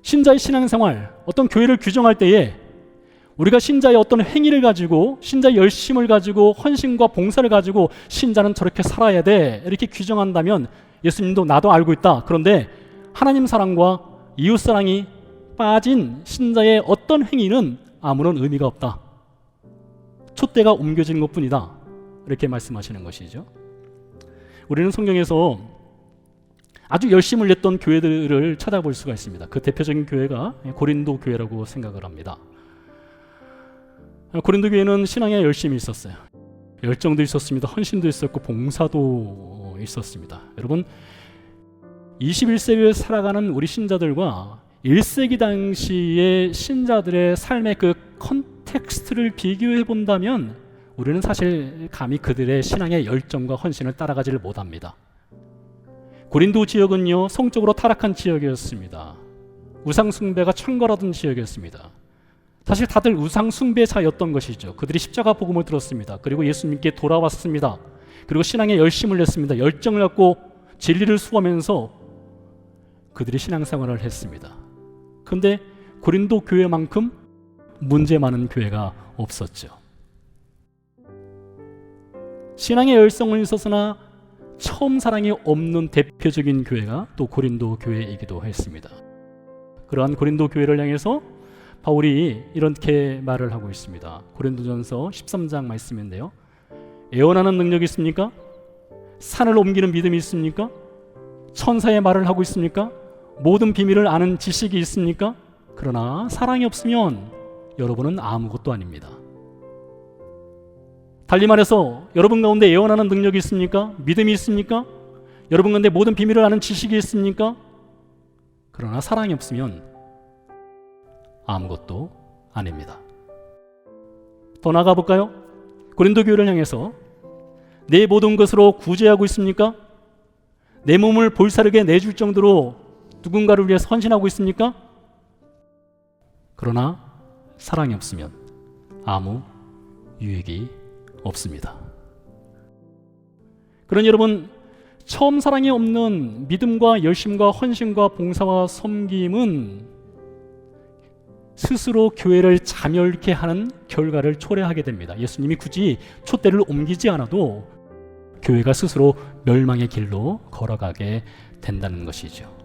신자의 신앙생활, 어떤 교회를 규정할 때에 우리가 신자의 어떤 행위를 가지고, 신자의 열심을 가지고, 헌신과 봉사를 가지고 신자는 저렇게 살아야 돼, 이렇게 규정한다면 예수님도 나도 알고 있다. 그런데 하나님 사랑과 이웃 사랑이 빠진 신자의 어떤 행위는 아무런 의미가 없다. 촛대가 옮겨진 것뿐이다. 이렇게 말씀하시는 것이죠. 우리는 성경에서 아주 열심을 냈던 교회들을 찾아볼 수가 있습니다. 그 대표적인 교회가 고린도 교회라고 생각을 합니다. 고린도 교회는 신앙에 열심이 있었어요. 열정도 있었습니다. 헌신도 있었고 봉사도 있었습니다. 여러분, 21세기를 살아가는 우리 신자들과 1세기 당시의 신자들의 삶의 그 컨텍스트를 비교해 본다면 우리는 사실 감히 그들의 신앙의 열정과 헌신을 따라가지를 못합니다. 고린도 지역은요, 성적으로 타락한 지역이었습니다. 우상 숭배가 천거라던 지역이었습니다. 사실 다들 우상 숭배자였던 것이죠. 그들이 십자가 복음을 들었습니다. 그리고 예수님께 돌아왔습니다. 그리고 신앙에 열심을 냈습니다. 열정을 갖고 진리를 수호하면서 그들이 신앙생활을 했습니다. 그런데 고린도 교회만큼 문제 많은 교회가 없었죠. 신앙의 열성은 있었으나 처음 사랑이 없는 대표적인 교회가 또 고린도 교회이기도 했습니다. 그러한 고린도 교회를 향해서 바울이 이렇게 말을 하고 있습니다. 고린도전서 13장 말씀인데요. 애원하는 능력이 있습니까? 산을 옮기는 믿음이 있습니까? 천사의 말을 하고 있습니까? 모든 비밀을 아는 지식이 있습니까? 그러나 사랑이 없으면 여러분은 아무것도 아닙니다. 달리 말해서 여러분 가운데 애원하는 능력이 있습니까? 믿음이 있습니까? 여러분 가운데 모든 비밀을 아는 지식이 있습니까? 그러나 사랑이 없으면 아무것도 아닙니다. 더 나아가 볼까요? 고린도 교회를 향해서 내 모든 것으로 구제하고 있습니까? 내 몸을 볼사르게 내줄 정도로 누군가를 위해서 헌신하고 있습니까? 그러나 사랑이 없으면 아무 유익이 없습니다. 그러니 여러분, 처음 사랑이 없는 믿음과 열심과 헌신과 봉사와 섬김은 스스로 교회를 자멸케 하는 결과를 초래하게 됩니다. 예수님이 굳이 촛대를 옮기지 않아도 교회가 스스로 멸망의 길로 걸어가게 된다는 것이죠.